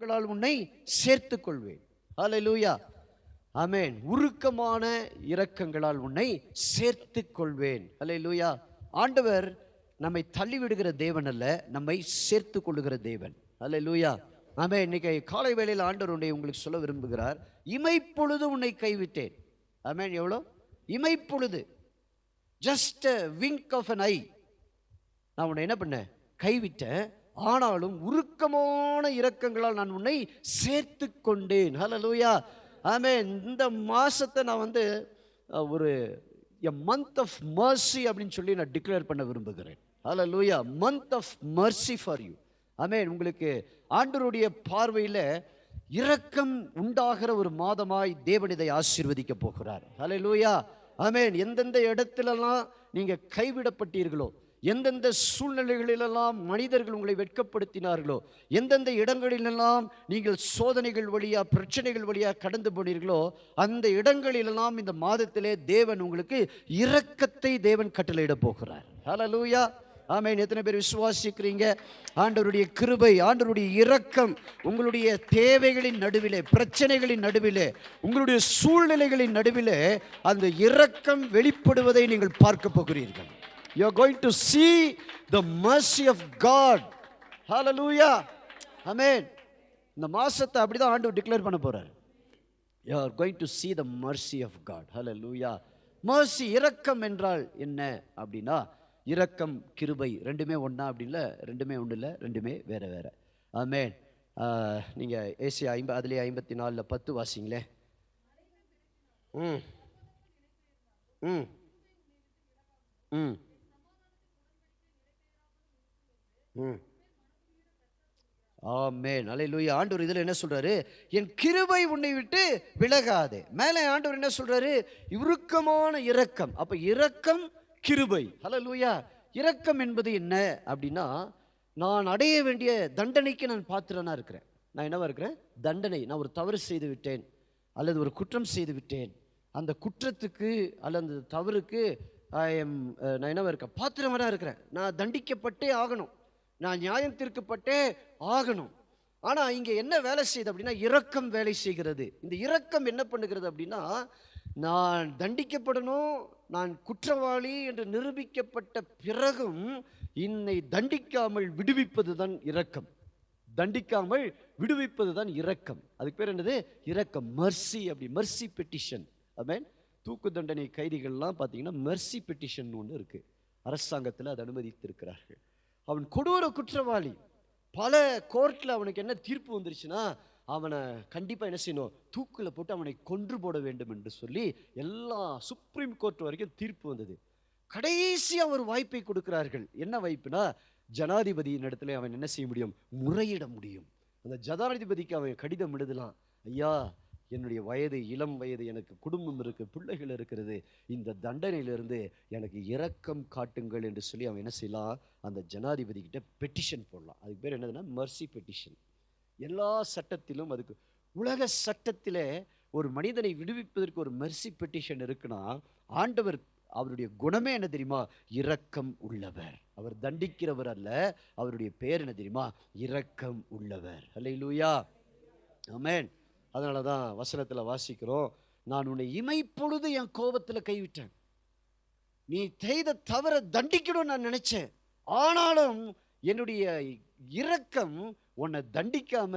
உன்னை சேர்த்துக் கொள்வேன். ஹல்லேலூயா, ஆமென். உருக்கமான இரக்கங்களால் உன்னை சேர்த்துக் கொள்வேன். ஹல்லேலூயா. ஆண்டவர் நம்மை தள்ளிவிடுகிற தேவன் அல்ல, நம்மை சேர்த்து கொள்ளுகிற தேவன். ஹல்லேலூயா, ஆமென். இன்னைக்கு காலை வேளையில் ஆண்டவர் உன்னை உங்களுக்கு சொல்ல விரும்புகிறார், இமைப்பொழுது உன்னை கைவிட்டேன். ஆமென். எவ்வளோ இமைப்பொழுது, ஜஸ்ட் விங்க் ஆஃப் an ஐ, நான் உன்னை என்ன பண்ணேன், கைவிட்டேன். ஆனாலும் உருக்கமான இரக்கங்களால் நான் உன்னை சேர்த்து கொண்டேன். ஹல்லேலூயா, ஆமென். இந்த மாசத்தை நான் ஒரு a month of mercy அப்படின்னு சொல்லி நான் டிக்ளேர் பண்ண விரும்புகிறேன். ஹல்லேலூயா, month of mercy for you. ஆமென். உங்களுக்கு ஆண்டவருடைய பார்வையில் இரக்கம் உண்டாகிற ஒரு மாதமாய் தேவன் இதை ஆசீர்வதிக்க போகிறார். ஹல்லேலூயா, ஆமென். எந்தெந்த இடத்திலெல்லாம் நீங்க கைவிடப்பட்டீர்களோ, எந்தெந்த சூழ்நிலைகளிலெல்லாம் மனிதர்கள் உங்களை வெட்கப்படுத்தினார்களோ, எந்தெந்த இடங்களிலெல்லாம் நீங்கள் சோதனைகள் வழியா, பிரச்சனைகள் வழியா கடந்து போனீர்களோ, அந்த இடங்களிலெல்லாம் இந்த மாதத்திலே தேவன் உங்களுக்கு இரக்கத்தை தேவன் கட்டளையிட போகிறார். ஹல்லேலூயா, ஆமென். எத்தனை பேர் விசுவாசிக்கிறீங்க? ஆண்டவருடைய கிருபை, ஆண்டவருடைய இரக்கம் உங்களுடைய தேவைகளின் நடுவிலே, பிரச்சனைகளின் நடுவிலே, உங்களுடைய சூழ்நிலைகளின் நடுவிலே அந்த இரக்கம் வெளிப்படுவதை நீங்கள் பார்க்க போகிறீர்கள். You are going to see the mercy of God. Hallelujah, amen. இந்த மாசத்தை அப்படிதான் ஆண்டவர் டிக்ளேர் பண்ண போறார். You are going to see the mercy of God. Hallelujah. mercy, இரக்கம் என்றால் என்ன அப்படின்னா, இரக்கம் கிருபை ரெண்டுமே ஒன்றா அப்படின்ல, ரெண்டுமே ஒன்று இல்லை, ரெண்டுமே வேற வேற. ஆமென். நீங்கள் ஏசியா அதிலே 54:10 வாசிங்களே. ம் ம் ம் ம் ஆமென். அல்லேலூயா. ஆண்டவர் இதில் என்ன சொல்றாரு? என் கிருபை உன்னை விட்டு விலகாதே. மேலே ஆண்டவர் என்ன சொல்றாரு? இறுக்கமான இரக்கம். அப்ப இரக்கம், கிருபை. ஹல்லேலூயா. இரக்கம் என்பது என்ன அப்படின்னா, நான் அடைய வேண்டிய தண்டனைக்கு நான் பாத்திரனா இருக்கிறேன். நான் என்னவா இருக்கிறேன்? தண்டனை. நான் ஒரு தவறு செய்து விட்டேன் அல்லது ஒரு குற்றம் செய்து விட்டேன். அந்த குற்றத்துக்கு அல்லது அந்த தவறுக்கு நான் என்னவா இருக்கேன்? பாத்திரமாக இருக்கிறேன். நான் தண்டிக்கப்பட்டே ஆகணும், நான் நியாயம் தீர்க்கப்பட்டே ஆகணும். ஆனால் இங்கே என்ன வேலை செய்யுது அப்படின்னா, இரக்கம் வேலை செய்கிறது. இந்த இரக்கம் என்ன பண்ணுகிறது அப்படின்னா, நான் தண்டிக்கப்படணும், நான் குற்றவாளி என்று நிரூபிக்கப்பட்ட பிறகும் என்னை தண்டிக்காமல் விடுவிப்பது தான் இரக்கம். தண்டிக்காமல் விடுவிப்பது தான் இரக்கம். அதுக்கு பேர் என்னது? இரக்கம், மர்சி. அப்படி மர்சி பெட்டிஷன். ஆமென். தூக்கு தண்டனை கைதிகள்லாம் பார்த்தீங்கன்னா மர்சி பெட்டிஷன் ஒன்று இருக்கு, அரசாங்கத்தில் அதை அனுமதித்திருக்கிறார்கள். அவன் கொடூர குற்றவாளி, பல கோர்ட்டில் அவனுக்கு என்ன தீர்ப்பு வந்துருச்சுன்னா, அவனை கண்டிப்பாக என்ன செய்யணும்? தூக்கில் போட்டு அவனை கொன்று போட வேண்டும் என்று சொல்லி எல்லா சுப்ரீம் கோர்ட் வரைக்கும் தீர்ப்பு வந்தது. கடைசியாக ஒரு வாய்ப்பை கொடுக்கிறார்கள். என்ன வாய்ப்புனா, ஜனாதிபதியின் இடத்துல அவன் என்ன செய்ய முடியும்? முறையிட முடியும். அந்த ஜனாதிபதிக்கு அவன் கடிதம் எழுதலாம், ஐயா, என்னுடைய வயது இளம் வயது, எனக்கு குடும்பம் இருக்குது, பிள்ளைகள் இருக்கிறது, இந்த தண்டனையிலிருந்து எனக்கு இரக்கம் காட்டுங்கள் என்று சொல்லி அவன் என்ன செய்யலாம்? அந்த ஜனாதிபதி கிட்ட பெட்டிஷன் போடலாம். அதுக்கு பேர் என்னதுன்னா மர்சி பெட்டிஷன். எல்லா சட்டத்திலும், அதுக்கு உலக சட்டத்திலே ஒரு மனிதனை விடுவிப்பதற்கு ஒரு மர்சி பெட்டிஷன் இருக்குன்னா, ஆண்டவர் அவருடைய குணமே என்ன தெரியுமா? இரக்கம் உள்ளவர். அவர் தண்டிக்கிறவர் அல்ல, அவருடைய பேர் என்ன தெரியுமா? இரக்கம் உள்ளவர். அல்லேலூயா, ஆமென். அதனால தான் வசனத்தில் வாசிக்கிறோம், நான் உன்னை இமைப்பொழுது என் கோபத்தில் கைவிட்டேன். நீ செய்த தவற தண்டிக்கணும்னு நான் நினைச்சேன், ஆனாலும் என்னுடைய இரக்கம் உன்னை தண்டிக்காம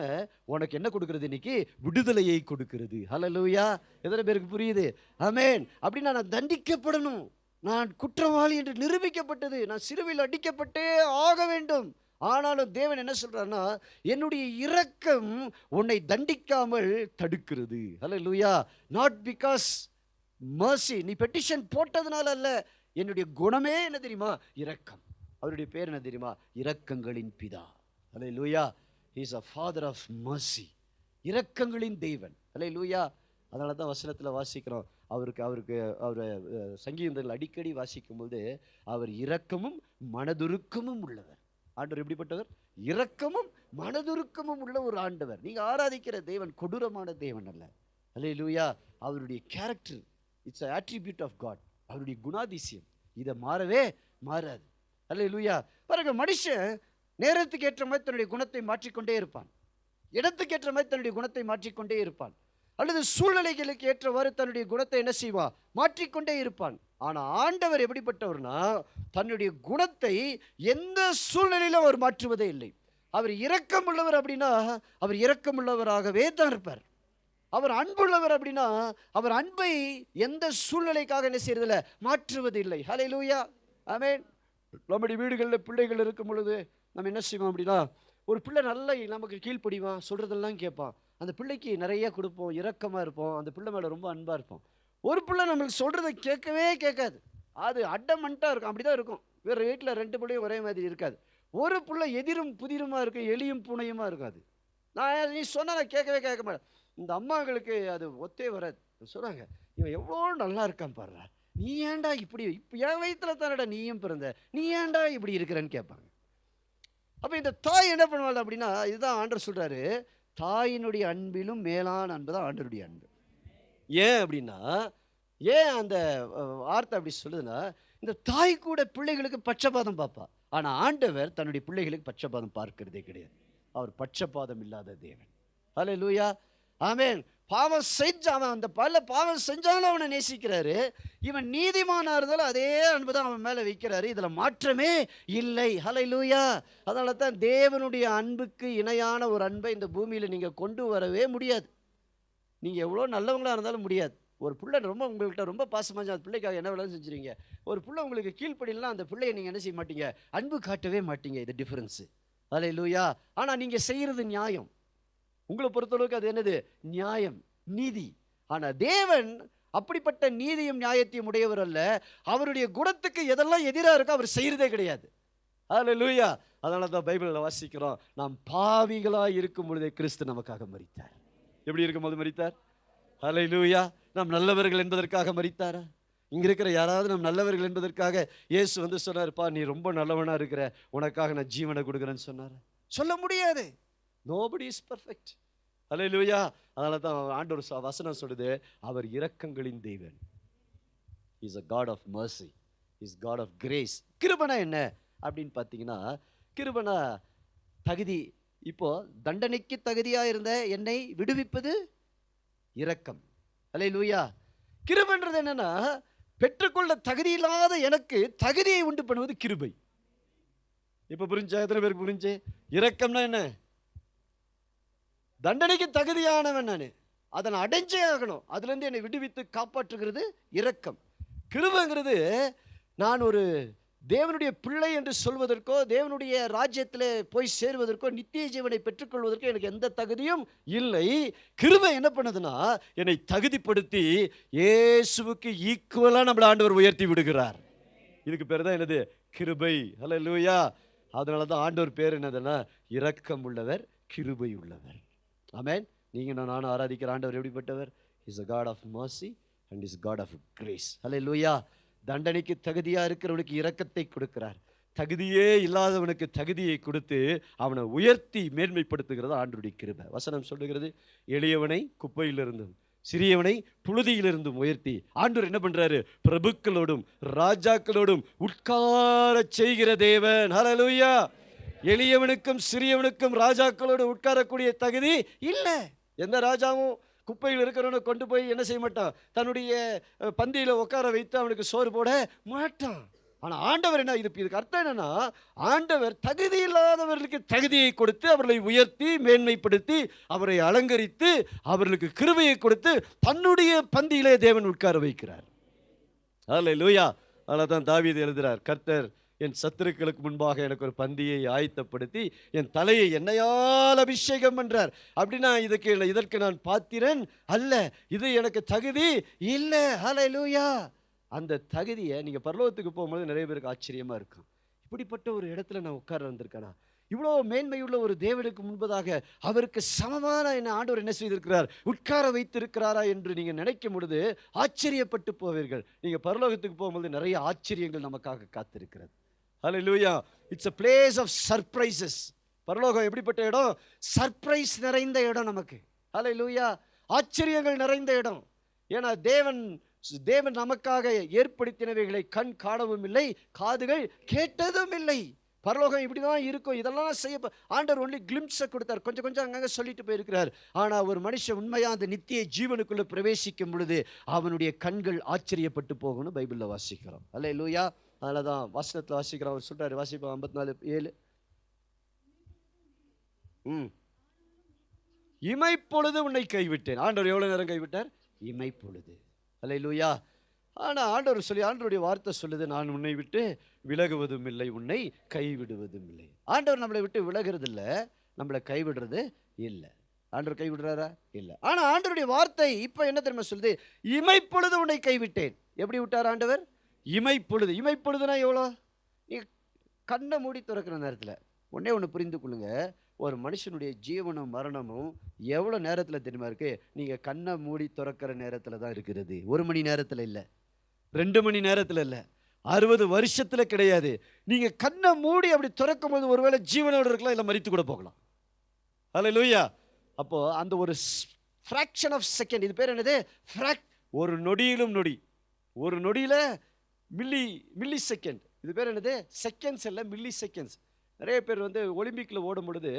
உனக்கு என்ன கொடுக்கிறது? இன்னைக்கு விடுதலையை கொடுக்கிறது. ஹல்லேலூயா. எத்தனை பேருக்கு புரியுது? ஆமென். அப்படின்னா நான் தண்டிக்கப்படணும், நான் குற்றவாளி என்று நிரூபிக்கப்பட்டது, நான் சிலுவையில் அடிக்கப்பட்டே ஆக வேண்டும். ஆனாலும் தேவன் என்ன சொல்றாருன்னா, என்னுடைய இரக்கம் உன்னை தண்டிக்காமல் தடுக்கிறது. ஹல்லேலூயா. நாட் பிகாஸ் மர்சி, நீ பெட்டிஷன் போட்டதுனால அல்ல, என்னுடைய குணமே என்ன தெரியுமா? இரக்கம். அவருடைய பேர் என்ன தெரியுமா? இரக்கங்களின் பிதா. ஹல்லேலூயா. He is a father of mercy. இரக்கங்களின் தேவன். ஹல்லேலூயா. அதனால தான் வசனத்தில் வாசிக்கிறோம், அவர் சங்கீதங்கள் அடிக்கடி வாசிக்கும்போது, அவர் இரக்கமும் மனதுருக்கமும் உள்ளவர். ஆண்டவர் எப்படிப்பட்டவர்? இரக்கமும் மனதுருக்கமும் உள்ள ஒரு ஆண்டவர். நீங்க ஆராதிக்கிற தேவன் கொடூரமான தேவன் அல்ல. ஹல்லேலூயா. அவருடைய character, it's an attribute of God. அவருடைய குணாதிசயம் இதை மாறவே மாறாது. ஹல்லேலூயா. பாருங்க, மனுஷன் நேரத்துக்கு ஏற்ற மாதிரி தன்னுடைய குணத்தை மாற்றிக்கொண்டே இருப்பான். இடத்துக்கு ஏற்ற மாதிரி தன்னுடைய குணத்தை மாற்றிக்கொண்டே இருப்பான். அல்லது சூழ்நிலைகளுக்கு ஏற்றவாறு தன்னுடைய குணத்தை என்ன செய்வான்? மாற்றிக்கொண்டே இருப்பான். ஆனா ஆண்டவர் எப்படிப்பட்டவர்னா, தன்னுடைய குணத்தை எந்த சூழ்நிலையிலும் அவர் மாற்றுவதே இல்லை. அவர் இரக்கம் உள்ளவர் அப்படின்னா அவர் இரக்கம் உள்ளவராகவே தான் இருப்பார். அவர் அன்புள்ளவர் அப்படின்னா அவர் அன்பை எந்த சூழ்நிலைக்காக என்ன செய்யறதில்ல, மாற்றுவது இல்லை. ஹல்லேலூயா, ஆமென். நம்முடைய வீடுகளில் பிள்ளைகள் இருக்கும் பொழுது நம்ம என்ன செய்வோம் அப்படின்னா, ஒரு பிள்ளை நல்லா நமக்கு கீழ்ப்படிவான், சொல்றதெல்லாம் கேட்பான். அந்த பிள்ளைக்கு நிறைய கொடுப்போம், இரக்கமாக இருப்போம், அந்த பிள்ளை மேலே ரொம்ப அன்பாக இருப்போம். ஒரு பிள்ளை நம்மளுக்கு சொல்றதை கேட்கவே கேட்காது, அது அடமண்ட்டாக இருக்கும். அப்படிதான் இருக்கும். வேறு வீட்டில் 2 பிள்ளையும் ஒரே மாதிரி இருக்காது. ஒரு பிள்ளை எதிரும் புதிருமா இருக்கும், எலியும் பூனையுமா இருக்காது. நீ சொன்னா நான் கேட்கவே கேட்க மாட்டேன். இந்த அம்மாங்களுக்கு அது ஒத்தே வராது. சொல்றாங்க, இவன் எவ்வளோ நல்லா இருக்கான் பாரு, நீ ஏன்டா இப்படி, இப்போ என் வயிற்றுல தானடா நீயும் பிறந்த, நீ ஏன்டா இப்படி இருக்கிறன்னு கேட்பாங்க. அப்போ இந்த தாய் என்ன பண்ணுவாள் அப்படின்னா, இதுதான் ஆண்டவர் சொல்றாரு, தாயினுடைய அன்பிலும் மேலான அன்பு தான் ஆண்டவருடைய அன்பு. ஏன் அப்படின்னா, ஏன் அந்த வார்த்தை அப்படி சொல்லுதுன்னா, இந்த தாய் கூட பிள்ளைகளுக்கு பட்சபாதம் பார்ப்பா. ஆனால் ஆண்டவர் தன்னுடைய பிள்ளைகளுக்கு பட்சபாதம் பார்க்கிறதே கிடையாது. அவர் பட்சபாதம் இல்லாத தேவன். ஹல்லேலூயா, ஆமென். பாவம் செஞ்சான், அந்த பாவம் செஞ்சாலும் அவனை நேசிக்கிறாரு. இவன் நீதிமானாறுதல் அதே அன்பு தான் அவன் மேலே வைக்கிறாரு. இதில் மாற்றமே இல்லை. ஹல்லேலூயா. அதனால தான் தேவனுடைய அன்புக்கு இணையான ஒரு அன்பை இந்த பூமியில் நீங்கள் கொண்டு வரவே முடியாது. நீங்கள் எவ்வளோ நல்லவங்களாக இருந்தாலும் முடியாது. ஒரு பிள்ளை ரொம்ப உங்கள்கிட்ட ரொம்ப பாசமாக அந்த பிள்ளைக்காக என்ன வேலை செஞ்சுருவீங்க. ஒரு பிள்ளை உங்களுக்கு கீழ்ப்படிலாம் அந்த பிள்ளையை நீங்கள் என்ன செய்ய மாட்டீங்க, அன்பு காட்டவே மாட்டீங்க. இது டிஃபரன்ஸு. ஹல்லேலூயா. ஆனால் நீங்கள் செய்கிறது நியாயம். உங்களை பொறுத்தளவுக்கு அது என்னது, நியாயம், நீதி. ஆனால் தேவன் அப்படிப்பட்ட நீதியும் நியாயத்தையும் உடையவர் அல்ல. அவருடைய குணத்துக்கு எதெல்லாம் எதிராக இருக்கோ அவர் செய்கிறதே கிடையாது. ஹல்லேலூயா. அதனால தான் பைபிளில் வாசிக்கிறோம், நாம் பாவிகளாக இருக்கும் பொழுதே கிறிஸ்து நமக்காக மரித்தார். எப்படி இருக்கும்போது மரித்தார்? ஹல்லேலூயா. நாம் நல்லவர்கள் என்பதற்காக மரித்தாரா? இங்கே இருக்கிற யாராவது நாம் நல்லவர்கள் என்பதற்காக இயேசு வந்து சொன்னார்ப்பா நீ ரொம்ப நல்லவனாக இருக்கிற, உனக்காக நான் ஜீவனை கொடுக்குறேன்னு சொன்னார்? சொல்ல முடியாது. Nobody is perfect. ஹல்லேலூயா. அதனால தான் ஆண்டவர் வசனம் சொல்லுது, அவர் இரக்கங்களின் தேவன். Is a God of mercy, is God of grace. கிருபைனா என்ன அப்படின்னு பார்த்தீங்கன்னா, கிருபைனா தகுதி. இப்போ தண்டனைக்கு தகுதியாக இருந்த என்னை விடுவிப்பது இரக்கம். ஹல்லேலூயா. கிருபைன்றது என்னன்னா, பெற்றுக்கொள்ள தகுதி இல்லாத எனக்கு தகுதியை உண்டு பண்ணுவது கிருபை. இப்போ புரிஞ்சா? எத்தனை பேருக்கு புரிஞ்சு? இரக்கம்னா என்ன? தண்டனைக்கு தகுதியானவன் நான், அதை நான் அடைஞ்சே ஆகணும், அதுலேருந்து என்னை விடுவித்து காப்பாற்றுகிறது இரக்கம். கிருபைங்கிறது நான் ஒரு தேவனுடைய பிள்ளை என்று சொல்வதற்கோ, தேவனுடைய ராஜ்யத்தில் போய் சேருவதற்கோ, நித்திய ஜீவனை பெற்றுக்கொள்வதற்கோ எனக்கு எந்த தகுதியும் இல்லை. கிருபை என்ன பண்ணுதுன்னா, என்னை தகுதிப்படுத்தி இயேசுவுக்கு ஈக்குவலாக நம்மளை ஆண்டவர் உயர்த்தி விடுகிறார். இதுக்கு பேர் தான் என்னது? கிருபை. ஹல்லேலூயா. அதனால தான் ஆண்டவர் பேர் என்னதுன்னா, இரக்கம் உள்ளவர், கிருபை உள்ளவர். ஆமென். நீங்கள் நானும் ஆராதிக்கிற ஆண்டவர் எப்படிப்பட்டவர்? Is a God of mercy and is God of grace. Hallelujah. தண்டனைக்கு தகுதியாக இருக்கிறவனுக்கு இரக்கத்தை கொடுக்கிறார். தகுதியே இல்லாதவனுக்கு தகுதியை கொடுத்து அவனை உயர்த்தி மேன்மைப்படுத்துகிறது ஆண்டவருடைய கிருபை. வசனம் சொல்லுகிறது, எளியவனை குப்பையிலிருந்தும் சிறியவனை புழுதியிலிருந்தும் உயர்த்தி ஆண்டவர் என்ன பண்றாரு? பிரபுக்களோடும் ராஜாக்களோடும் உட்கார செய்கிற தேவன். ஹல்லேலூயா. எளியவனுக்கும் சிறியவனுக்கும் ராஜாக்களோடு உட்காரக்கூடிய தகுதி இல்லை. எந்த ராஜாவும் குப்பையில் இருக்கிறவனை கொண்டு போய் என்ன செய்ய மாட்டான்? தன்னுடைய பந்தியில் உட்கார வைத்து அவனுக்கு சோறு போட மாட்டான். ஆனால் ஆண்டவர் என்ன, இதுக்கு அர்த்தம் என்னன்னா, ஆண்டவர் தகுதி இல்லாதவர்களுக்கு தகுதியை கொடுத்து அவர்களை உயர்த்தி மேன்மைப்படுத்தி அவரை அலங்கரித்து அவர்களுக்கு கிருபையை கொடுத்து தன்னுடைய பந்தியிலே தேவன் உட்கார வைக்கிறார். ஹல்லேலூயா. அதனால தான் தாவீது எழுதுகிறார், கர்த்தர் என் சத்துருக்களுக்கு முன்பாக எனக்கு ஒரு பந்தியை ஆயத்தப்படுத்தி என் தலையை எண்ணெயால் அபிஷேகம் பண்றார். அப்படின்னா இதற்கு நான் பாத்திரன் அல்ல, இது எனக்கு தகுதி இல்லை. ஹல்லேலூயா. அந்த தகுதியை நீங்கள் பரலோகத்துக்கு போகும்போது நிறைய பேருக்கு ஆச்சரியமாக இருக்கும். இப்படிப்பட்ட ஒரு இடத்துல நான் உட்கார வந்திருக்கேனா? இவ்வளோ மேன்மையுள்ள ஒரு தேவனுக்கு முன்பதாக அவருக்கு சமமான என்ன ஆண்டவர் என்ன செய்திருக்கிறார்? உட்கார வைத்திருக்கிறாரா என்று நீங்கள் நினைக்கும் பொழுது ஆச்சரியப்பட்டு போவீர்கள். நீங்கள் பரலோகத்துக்கு போகும்போது நிறைய ஆச்சரியங்கள் நமக்காக காத்திருக்கிறது. Hallelujah. It's a place of surprises. பரலோகம் எப்படிப்பட்ட இடம்? சர்ப்ரைஸ் நிறைந்த இடம் நமக்கு. ஹல்லேலூயா. ஆச்சரியங்கள் நிறைந்த இடம். ஏன்னா தேவன் நமக்காக ஏற்படுத்தினவைகளை கண் காணவும் இல்லை, காதுகள் கேட்டதும் இல்லை. பரலோகம் இப்படி தான் இருக்கும், இதெல்லாம் செய்ய ஆண்டவர் ஒன்லி கிளிம்ஸை கொடுத்தார், கொஞ்சம் கொஞ்சம் அங்கங்கே சொல்லிட்டு போயிருக்கிறார். ஆனால் ஒரு மனுஷன் உண்மையாக அந்த நித்திய ஜீவனுக்குள்ளே பிரவேசிக்கும் பொழுது அவனுடைய கண்கள் ஆச்சரியப்பட்டு போகணும் பைபிளில் வாசிக்கிறோம். அல்லேலூயா. அதனால தான் வசனத்தில் வாசிக்கிறோம். அவர் சொல்கிறார், வாசிப்போம் 54:7. இமைப்பொழுது உன்னை கைவிட்டேன். ஆண்டவர் எவ்வளோ நேரம் கைவிட்டார்? இமைப்பொழுது. அல்லேலூயா. ஆனால் ஆண்டவர் சொல்லி, ஆண்டவருடைய வார்த்தை சொல்லுது, நான் உன்னை விட்டு விலகுவதும் இல்லை, உன்னை கைவிடுவதும் இல்லை. ஆண்டவர் நம்மளை விட்டு விலகிறது இல்லை, நம்மளை கைவிடுறது இல்லை. ஆண்டவர் கைவிடுறாரா? இல்லை. ஆனால் ஆண்டவருடைய வார்த்தை இப்போ என்ன தெரியுமா சொல்லுது? இமைப்பொழுது உன்னை கைவிட்டேன். எப்படி விட்டார் ஆண்டவர்? இமைப்பொழுது. இமைப்பொழுதுனா எவ்வளோ? நீ கண்ணை மூடி திறக்கிற நேரத்தில். ஒன்றே ஒன்று புரிந்து கொள்ளுங்க, ஒரு மனுஷனுடைய ஜீவனும் மரணமும் எவ்வளோ நேரத்தில் தெரியுமா இருக்குது? நீங்கள் கண்ணை மூடி திறக்கிற நேரத்தில் தான் இருக்கிறது. 1 மணி நேரத்தில் இல்லை, 2 மணி நேரத்தில் இல்லை, 60 வருஷத்தில் கிடையாது. நீங்கள் கண்ணை மூடி அப்படி திறக்கும் போது ஒருவேளை ஜீவனோடு இருக்கலாம், இல்லை மரித்து கூட போகலாம். அல்லேலூயா. அப்போது அந்த ஒரு ஃப்ராக்ஷன் ஆஃப் செகண்ட், இது பேர் என்னது? ஒரு நொடியிலும் நொடி. ஒரு நொடியில் மில்லி செகண்ட். இது பேர் என்னது? செகண்ட்ஸ் இல்லை, மில்லி செகண்ட்ஸ். நிறைய பேர் வந்து ஒலிம்பிக்கில் ஓடும் பொழுது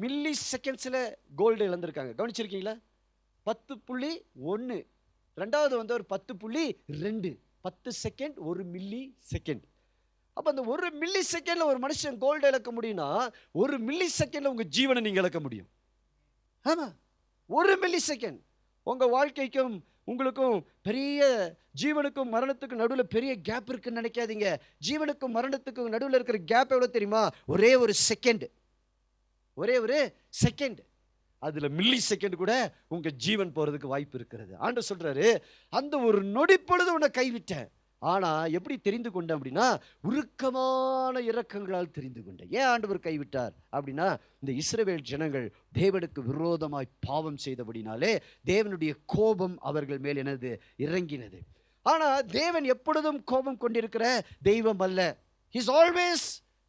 மில்லி செகண்ட்ஸில் கோல்டு இழந்திருக்காங்க. கவனிச்சிருக்கீங்களா? 10.1. ரெண்டாவது வந்து ஒரு 10.2. 10 செகண்ட், 1 மில்லி செகண்ட். அப்போ அந்த 1 மில்லி செகண்டில் ஒரு மனுஷன் கோல்டு இழக்க முடியும்னா 1 மில்லி செகண்டில் உங்கள் ஜீவனை நீங்கள் இழக்க முடியும். ஆமாம், 1 மில்லி செகண்ட். உங்கள் வாழ்க்கைக்கும் உங்களுக்கும் பெரிய ஜீவனுக்கும் மரணத்துக்கும் நடுவில் பெரிய கேப் இருக்குன்னு நினைக்காதீங்க. ஜீவனுக்கும் மரணத்துக்கும் நடுவில் இருக்கிற கேப் எவ்வளோ தெரியுமா? ஒரே ஒரு செகண்ட். ஒரே ஒரு செகண்ட். அதில் மில்லி செகண்ட் கூட உங்கள் ஜீவன் போகிறதுக்கு வாய்ப்பு இருக்கிறது. ஆண்டவர் சொல்கிறாரு, அந்த ஒரு நொடி பொழுது உன்னை கைவிட்டேன். ஆனால் எப்படி தெரிந்து கொண்டேன் அப்படின்னா, உருக்கமான இரக்கங்களால் தெரிந்து கொண்டேன். ஏன் ஆண்டவர் கைவிட்டார் அப்படின்னா, இந்த இஸ்ரவேல் ஜனங்கள் தேவனுக்கு விரோதமாய் பாவம் செய்தபடினாலே தேவனுடைய கோபம் அவர்கள் மேல் என்னது? இறங்கினது. ஆனால் தேவன் எப்பொழுதும் கோபம் கொண்டிருக்கிற தெய்வம் அல்ல. He is always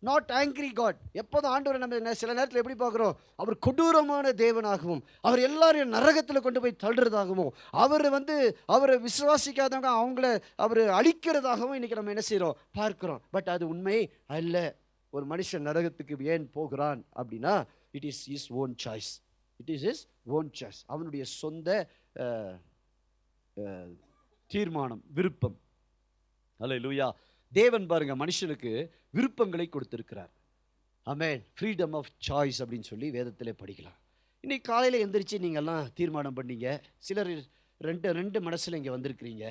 not angry God. எப்போதும் ஆண்டவரை நம்ம சில நேரத்தில் எப்படி பார்க்குறோம்? அவர் கொடூரமான தேவனாகவும், அவர் எல்லாரையும் நரகத்தில் கொண்டு போய் தள்ளுறதாகவும், அவரை விசுவாசிக்காதவங்க அவங்கள அவர் அழிக்கிறதாகவும் இன்றைக்கி நம்ம என்ன செய்கிறோம்? பார்க்குறோம். பட் அது உண்மை அல்ல. ஒரு மனுஷன் நரகத்துக்கு ஏன் போகிறான் அப்படின்னா, it is is own choice. It is is own choice. அவனுடைய சொந்த தீர்மானம், விருப்பம். அல்லேலூயா. தேவன் பாருங்க மனுஷனுக்கு விருப்பங்களை கொடுத்திருக்கிறார். ஆமென். ஃப்ரீடம் ஆஃப் சாய்ஸ் அப்படின்னு சொல்லி வேதத்திலே படிக்கலாம். இன்னைக்கு காலையில் எந்திரிச்சு நீங்கள்லாம் தீர்மானம் பண்ணீங்க. சிலர் ரெண்டு மனசில் இங்கே வந்திருக்கிறீங்க.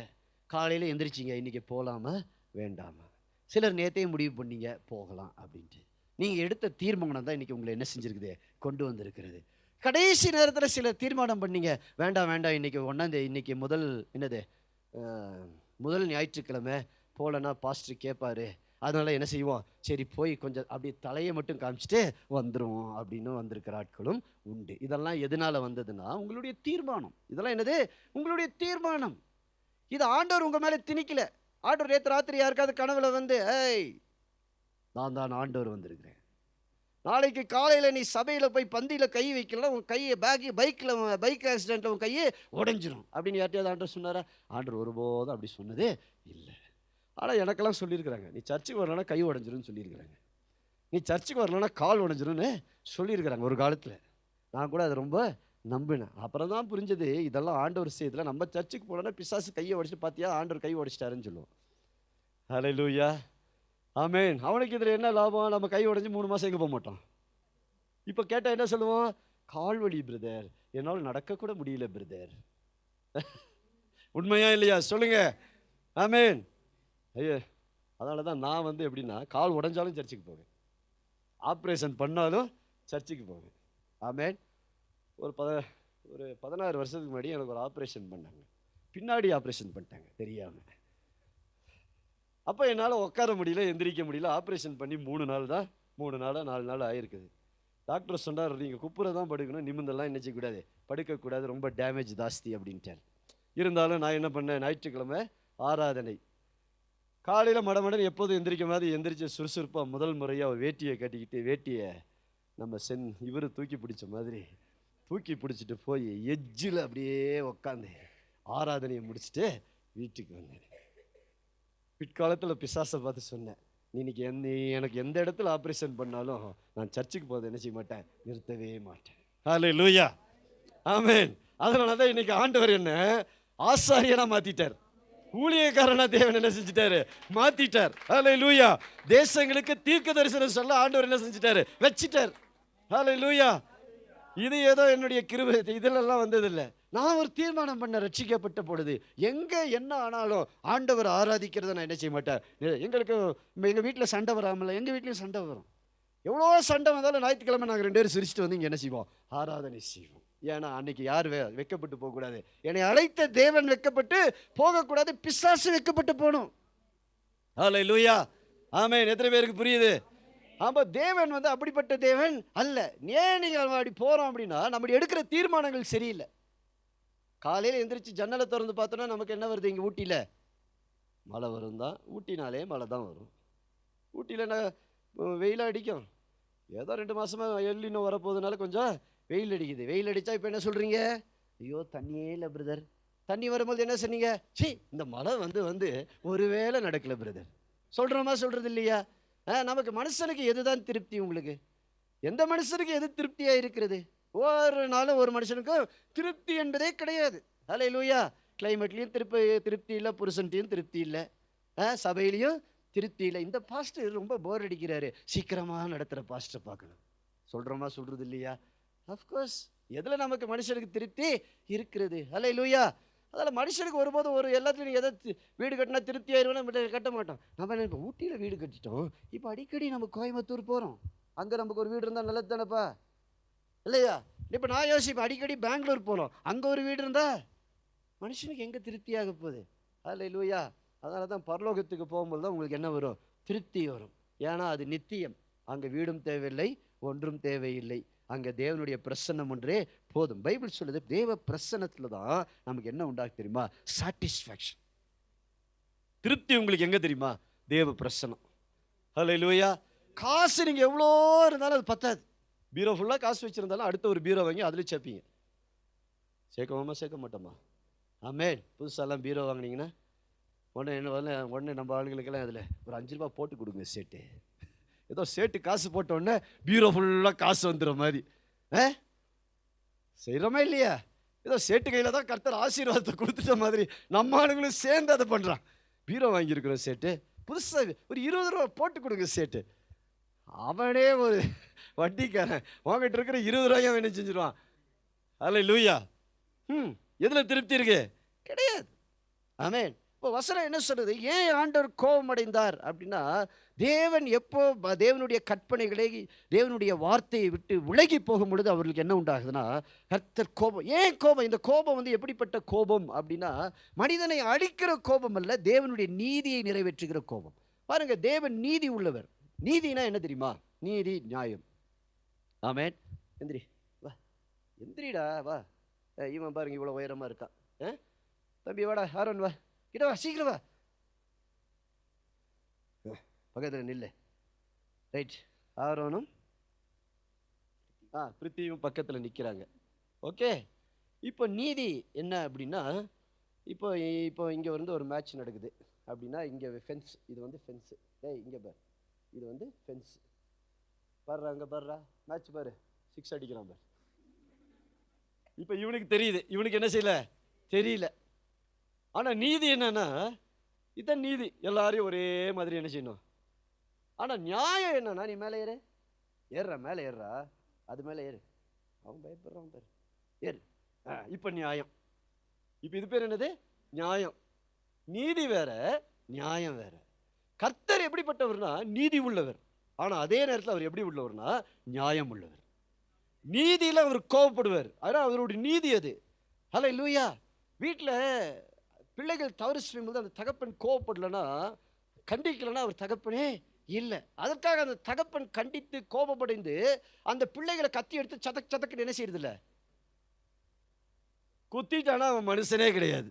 காலையில் எந்திரிச்சிங்க, இன்றைக்கி போகலாமா வேண்டாமா. சிலர் நேற்றையும் முடிவு பண்ணீங்க போகலாம் அப்படின்ட்டு. நீங்கள் எடுத்த தீர்மானம் தான் இன்றைக்கி உங்களை என்ன செஞ்சுருக்குது? கொண்டு வந்திருக்கிறது. கடைசி நேரத்தில் சிலர் தீர்மானம் பண்ணீங்க, வேண்டாம் இன்றைக்கி இன்னைக்கு முதல் ஞாயிற்றுக்கிழமை போகலன்னா பாஸ்டர் கேட்பாரு, அதனால் என்ன செய்வோம்? சரி போய் கொஞ்சம் அப்படி தலையை மட்டும் காமிச்சிட்டு வந்துடுவோம் அப்படின்னு வந்திருக்கிற ஆட்களும் உண்டு. இதெல்லாம் எதனால் வந்ததுன்னா உங்களுடைய தீர்மானம். இதெல்லாம் என்னது? உங்களுடைய தீர்மானம். இது ஆண்டவர் உங்கள் மேலே திணிக்கல. ஆண்டவர் நேற்று ராத்திரி யாருக்காவது கனவுல வந்து, ஏய் நான் தான் ஆண்டவர் வந்திருக்கிறேன், நாளைக்கு காலையில் நீ சபையில் போய் பந்தியில் கை வைக்கல, உன் கையை பைக் ஆக்சிடெண்ட்டில் உன் கையை உடைஞ்சிரும் அப்படின்னு யார்ட்டையாவது ஆண்டவர் சொன்னாரா? ஆண்டவர் ஒருபோதும் அப்படி சொன்னதே இல்லை. ஆனால் எனக்கெல்லாம் சொல்லியிருக்கிறாங்க, நீ சர்ச்சுக்கு வரலன்னா கை உடஞ்சிரும்னு சொல்லியிருக்கிறாங்க, நீ சர்ச்சுக்கு வரலன்னா கால் உடஞ்சிரும்னு சொல்லியிருக்கிறாங்க ஒரு காலத்தில். நான் கூட அதை ரொம்ப நம்பினேன். அப்புறம் தான் புரிஞ்சது, இதெல்லாம் ஆண்டவர் செய்யதில்லை. நம்ம சர்ச்சுக்கு போனோன்னா பிசாசு கையை உடைச்சிட்டு பார்த்தியா ஆண்டவர் கை உடைச்சிட்டாருன்னு சொல்லுவோம். ஹல்லேலூயா. ஆமென். அவனுக்கு இதில் என்ன லாபம்? நம்ம கை உடைஞ்சி 3 மாதம் எங்கே போக மாட்டோம். இப்போ கேட்டால் என்ன சொல்லுவோம்? கால் வலி பிரதர், என்னால் நடக்கக்கூட முடியல பிரதர். உண்மையா இல்லையா? சொல்லுங்க. ஆமென். ஐயோ, அதனால தான் நான் எப்படின்னா, கால் உடஞ்சாலும் சர்ச்சுக்கு போவேன், ஆப்ரேஷன் பண்ணாலும் சர்ச்சுக்கு போவேன். ஆமென். ஒரு 16 வருஷத்துக்கு முன்னாடி எனக்கு ஒரு ஆப்ரேஷன் பண்ணாங்க. பின்னாடி ஆப்ரேஷன் பண்ணிட்டாங்க தெரியாமல். அப்போ என்னால் உட்கார முடியல, எந்திரிக்க முடியல. ஆப்ரேஷன் பண்ணி 3 நாள் 4 நாள் ஆகிருக்குது. டாக்டர் சொன்னார், நீங்கள் குப்புரை தான் படுக்கணும், நிமிந்தெல்லாம் என்ன செய்யக்கூடாது, படுக்கக்கூடாது, ரொம்ப டேமேஜ் ஜாஸ்தி அப்படின்ட்டார். இருந்தாலும் நான் என்ன பண்ணேன், ஞாயிற்றுக்கிழமை ஆராதனை காலையில் மடமடன்னு எப்போதும் எந்திரிக்க மாதிரி எந்திரிச்சு சுறுசுறுப்பாக முதல் முறையாக வேட்டியை கட்டிக்கிட்டு, வேட்டியை நம்ம இவர் தூக்கி பிடிச்ச மாதிரி தூக்கி பிடிச்சிட்டு போய் எஜ்ஜில் அப்படியே உக்காந்து ஆராதனையை முடிச்சுட்டு வீட்டுக்கு வந்தேன். பிற்காலத்தில் பிசாசை பார்த்து சொன்னேன், இன்னைக்கு நீ எனக்கு எந்த இடத்துல ஆப்ரேஷன் பண்ணாலும் நான் சர்ச்சுக்கு போகிறத என்ன செய்ய மாட்டேன், நிறுத்தவே மாட்டேன். ஹல்லேலூயா, ஆமென். அதனால தான் இன்னைக்கு ஆண்டவர் என்ன ஆசாரியனா மாத்திட்டார், ஊழியக்காரனா தேவன் என்ன செஞ்சிட்டாரு, மாத்திட்டார். ஹல்லேலூயா. தேசங்களுக்கு தீர்க்க தரிசனம் சொல்ல ஆண்டவர் என்ன செஞ்சிட்டாரு, வச்சிட்டார். ஹல்லேலூயா. இது ஏதோ என்னுடைய கிருபை இதெல்லாம் வந்ததில்லை. நான் ஒரு தீர்மானம் பண்ண, ரட்சிக்கப்பட்ட பொழுது எங்கே என்ன ஆனாலும் ஆண்டவர் ஆராதிக்கிறத நான் என்ன செய்ய மாட்டேன். எங்களுக்கு எங்கள் வீட்டில் சண்டை வராமல், எங்கள் வீட்லேயும் சண்டை வரும். எவ்வளோ சண்டை வந்தாலும் ஞாயிற்றுக்கிழமை நாங்கள் 2 பேரும் சிரிச்சுட்டு வந்து இங்கே என்ன செய்வோம், ஆராதனை செய்வோம். ஏன்னா அன்னைக்கு யார் வெக்கப்பட்டு போகக்கூடாது, என்னை அழைத்த தேவன் வெக்கப்பட்டு போகக்கூடாது, பிசாசு வெக்கப்பட்டு போகணும். ஹல்லேலூயா, ஆமென். எத்தனை பேருக்கு புரியுது? ஆமாம், தேவன் அப்படிப்பட்ட தேவன் அல்ல. ஏன் நீங்கள் அப்படி போகிறோம் அப்படின்னா நம்முடைய எடுக்கிற தீர்மானங்கள் சரியில்லை. காலையில் எந்திரிச்சு ஜன்னலை திறந்து பார்த்தோன்னா நமக்கு என்ன வருது, இங்கே ஊட்டியில் மழை வரும் தான். ஊட்டினாலே மழை தான் வரும். ஊட்டியில் என்ன வெயிலாக அடிக்கும். ஏதோ 2 மாதமாக எல்லினோ வரப்போகுதுனால கொஞ்சம் வெயில் அடிக்குது. வெயில் அடித்தா இப்போ என்ன சொல்கிறீங்க, ஐயோ தண்ணியே இல்லை பிரதர். தண்ணி வரும்போது என்ன சொன்னீங்க, சரி இந்த மழை வந்து ஒரு வேளை நடக்கலை பிரதர் சொல்கிறோமா, சொல்கிறது இல்லையா? நமக்கு மனுஷனுக்கு எதுதான் திருப்தி? உங்களுக்கு எந்த மனுஷனுக்கு எது திருப்தியாக இருக்கிறது? ஒரு நாளும் ஒரு மனுஷனுக்கும் திருப்தி என்பதே கிடையாது. ஹல்லேலூயா. கிளைமேட்லேயும் திருப்தி இல்லை, புருஷன்ட்டையும் திருப்தி இல்லை, சபையிலையும் திருப்தி இல்லை. இந்த பாஸ்டர் ரொம்ப போர் அடிக்கிறாரு, சீக்கிரமாக நடத்துகிற பாஸ்டர் பார்க்கணும் சொல்கிறோமா, சொல்கிறது இல்லையா? அஃப்கோர்ஸ் எதில் நமக்கு மனுஷனுக்கு திருப்தி இருக்கிறது? ஹல்லேலூயா. அதில் மனுஷனுக்கு ஒருபோதும் ஒரு எல்லாத்துலையும் எதை வீடு கட்டினா திருப்தி ஆயிடுவோம், கட்ட மாட்டோம். நம்ம இப்போ ஊட்டியில் வீடு கட்டிட்டோம், இப்போ அடிக்கடி நம்ம கோயம்புத்தூர் போகிறோம், அங்கே நமக்கு ஒரு வீடு இருந்தால் நல்லது தானேப்பா, இல்லையா? இப்போ நான் யோசிப்பேன், அடிக்கடி பெங்களூர் போகணும், அங்கே ஒரு வீடு இருந்தால் மனுஷனுக்கு எங்கே திருப்தியாக போகுது? ஹல்லேலூயா. அதனால தான் பரலோகத்துக்கு போகும்போது தான் உங்களுக்கு என்ன வரும், திருப்தி வரும். ஏன்னா அது நித்தியம். அங்கே வீடும் தேவையில்லை, ஒன்றும் தேவையில்லை. அங்கே தேவனுடைய பிரசன்னம் ஒன்றே போதும். பைபிள் சொல்லுது, தேவ பிரசன்னத்தில் தான் நமக்கு என்ன உண்டாக தெரியுமா, சாட்டிஸ்ஃபேக்ஷன், திருப்தி. உங்களுக்கு எங்கே தெரியுமா, தேவ பிரசன்னம். ஹல்லேலூயா. காசு நீங்கள் எவ்வளோ இருந்தாலும் அது பத்தாது. பீரோ ஃபுல்லாக காசு வச்சுருந்தாலும் அடுத்த ஒரு பீரோ வாங்கி அதில் சேர்ப்பீங்க. சேர்க்கவாமா, சேர்க்க மாட்டோமா? ஆமென். புதுசாலாம் பீரோ வாங்கினீங்கன்னா உடனே நம்ம ஆளுங்களுக்கெல்லாம் அதில் ஒரு 5 ரூபா போட்டு கொடுங்க சேட்டு. ஏதோ சேட்டு காசு போட்டோடனே பீரோ ஃபுல்லாக காசு வந்துடுற மாதிரி செய்கிறோமா இல்லையா? ஏதோ சேட்டு கையில் தான் கர்த்தர் ஆசீர்வாதத்தை கொடுத்துட்ட மாதிரி நம்ம ஆளுங்களும் சேர்ந்து அதை பண்ணுறான். பீரோ வாங்கியிருக்கிறோம் சேட்டு, புதுசாக ஒரு 20 ரூபா போட்டு கொடுங்க சேட்டு. அவனே ஒரு வட்டிக்காரன், உங்ககிட்ட இருக்கிற 20 ரூபாயும் அவன் என்ன செஞ்சிருவான். ஹல்லேலூயா. எதில் திருப்தி இருக்கு? கிடையாது. ஆமென். இப்போ வசனம் என்ன சொல்றது, ஏன் ஆண்டவர் கோபம் அடைந்தார் அப்படின்னா, தேவன் எப்போ தேவனுடைய கற்பனைகளை, தேவனுடைய வார்த்தையை விட்டு விலகி போகும் பொழுது அவர்களுக்கு என்ன உண்டாகுதுன்னா, கர்த்தர் கோபம். ஏன் கோபம்? இந்த கோபம் எப்படிப்பட்ட கோபம் அப்படின்னா, மனிதனை அழிக்கிற கோபம் அல்ல, தேவனுடைய நீதியை நிறைவேற்றுகிற கோபம். பாருங்க, தேவன் நீதி உள்ளவர். நீதினா என்ன தெரியுமா? நீதி, நியாயம். ஆமென். எந்திரி வா, எந்திரிடா வா. இவன் பாருங்க இவ்வளோ உயரமாக இருக்கான். தம்பி வாடா, ஆரோன் வா, கிட்ட வா, சீக்கிரம் வா, பக்கத்தில் நில்லு. ரைட். ஆரோனும் பிரித்தியும் பக்கத்தில் நிற்கிறாங்க. ஓகே. இப்போ நீதி என்ன அப்படின்னா, இப்போ இங்கே ஒரு மேட்ச் நடக்குது அப்படின்னா, இங்கே ஃபென்ஸ், இது ஃபென்ஸு. இங்கே பாரு, இது ஃபென்ஸ். பாடுறா, அங்கே பாடுறா, மேட்ச் பாரு, 6 அடிக்கிறான் பாரு. இப்போ இவனுக்கு தெரியுது, இவனுக்கு என்ன செய்யல தெரியல. ஆனால் நீதி என்னன்னா, இதுதான் நீதி, எல்லாரையும் ஒரே மாதிரி என்ன செய்யணும். ஆனால் நியாயம் என்னன்னா, நீ மேலே ஏறுறா, மேலே ஏறுறா, அது மேலே ஏறு, அவன் பயப்படுறான் பாரு, ஏறு. இப்போ நியாயம். இப்போ இது பேர் என்னது? நியாயம். நீதி வேற, நியாயம் வேற. கர்த்தர் எப்படிப்பட்டவர்னா நீதி உள்ளவர், ஆனால் அதே நேரத்தில் அவர் எப்படி உள்ளவர்னா நியாயம் உள்ளவர். நீதியில் அவர் கோபப்படுவார், ஆனால் அவருடைய நீதி அது. ஹல்லேலூயா. வீட்டில் பிள்ளைகள் தவறு செய்யும்போது அந்த தகப்பன் கோபப்படலைன்னா, கண்டிக்கலைன்னா அவர் தகப்பனே இல்லை. அதற்காக அந்த தகப்பன் கண்டித்து கோபப்படைந்து அந்த பிள்ளைகளை கத்தி எடுத்து சதக்குன்னு என்ன செய்யறதில்ல, குத்திட்டானா அவன் மனுஷனே கிடையாது.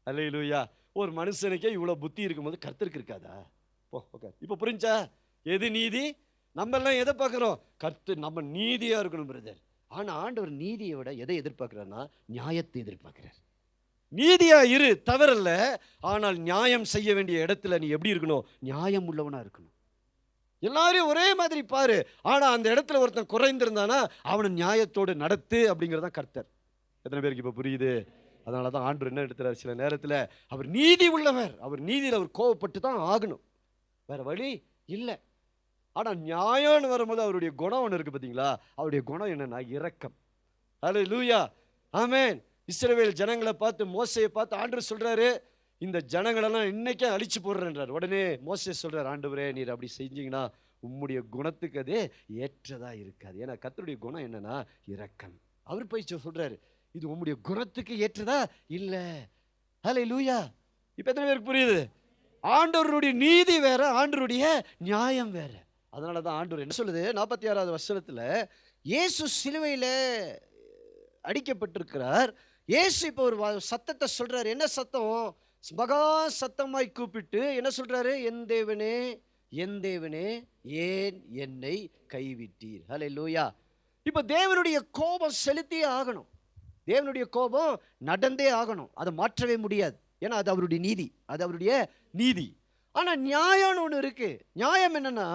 ஹல்லேலூயா. ஒரு மனுஷனுக்கே இவ்வளோ புத்தி இருக்கும்போது கர்த்தருக்கு இருக்காதா? ஓகே. இப்போ புரிஞ்சா எது நீதி? நம்ம எல்லாம் எதை பார்க்குறோம்? கர்த்தர் நம்ம நீதியாக இருக்கணும் பிரதர். ஆனால் ஆண்டவர் நீதியை விட எதை எதிர்பார்க்கிறார்னா, நியாயத்தை எதிர்பார்க்கிறார். நீதியா இரு, தவறல்ல, ஆனால் நியாயம் செய்ய வேண்டிய இடத்துல நீ எப்படி இருக்கணும்? நியாயம் உள்ளவனா இருக்கணும். எல்லாரையும் ஒரே மாதிரி பாரு. ஆனா அந்த இடத்துல ஒருத்தன் குறைந்திருந்தானா அவனை நியாயத்தோடு நடத்து அப்படிங்கிறதான் கர்த்தர். எத்தனை பேருக்கு இப்ப புரியுது? அதனால தான் ஆண்டவர் என்ன எடுத்துறாரு, சில நேரத்தில் அவர் நீதி உள்ளவர், அவர் நீதியில் அவர் கோவப்பட்டு தான் ஆகணும், வேற வழி இல்லை. ஆனால் நியாயம்னு வரும்போது அவருடைய குணம் ஒன்று இருக்கு பார்த்தீங்களா? அவருடைய குணம் என்னன்னா இரக்கம். அல்லேலூயா, ஆமென். இஸ்ரவேல் ஜனங்களை பார்த்து, மோசையை பார்த்து ஆண்டவர் சொல்றாரு, இந்த ஜனங்களெல்லாம் இன்னைக்கே அழிச்சு போடுறேன்றார். உடனே மோசே சொல்றார், ஆண்டவரே நீர் அப்படி செஞ்சீங்கன்னா உம்முடைய குணத்துக்கு அது ஏற்றதா இருக்காது. ஏன்னா கர்த்தருடைய குணம் என்னன்னா இரக்கம். அவர் போய் சொல்றாரு, இது உம்முடைய குணத்துக்கு ஏற்றதா இல்லை. அல்லேலூயா. இப்போ எத்தனை பேருக்கு புரியுது? ஆண்டவருடைய நீதி வேற, ஆண்டவருடைய நியாயம் வேற. அதனால தான் ஆண்டவர் என்ன சொல்லுது, 46வது வசனத்துல, இயேசு சிலுவையில் அடிக்கப்பட்டிருக்கிறார். இயேசு இப்போ ஒரு சத்தத்தை சொல்றாரு. என்ன சத்தம்? மகா சத்தமாய் கூப்பிட்டு என்ன சொல்றாரு? என் தேவனே, என் தேவனே, ஏன் என்னை கைவிட்டீர்? ஹல்லேலூயா. இப்போ தேவனுடைய கோபம் செலுத்தியே ஆகணும். தேவனுடைய கோபம் நடந்தே ஆகணும். அதை மாற்றவே முடியாது. ஏன்னா அது அவருடைய நீதி, அது அவருடைய நீதி. ஆனா நியாயம்னு ஒன்று இருக்கு. நியாயம் என்னன்னா,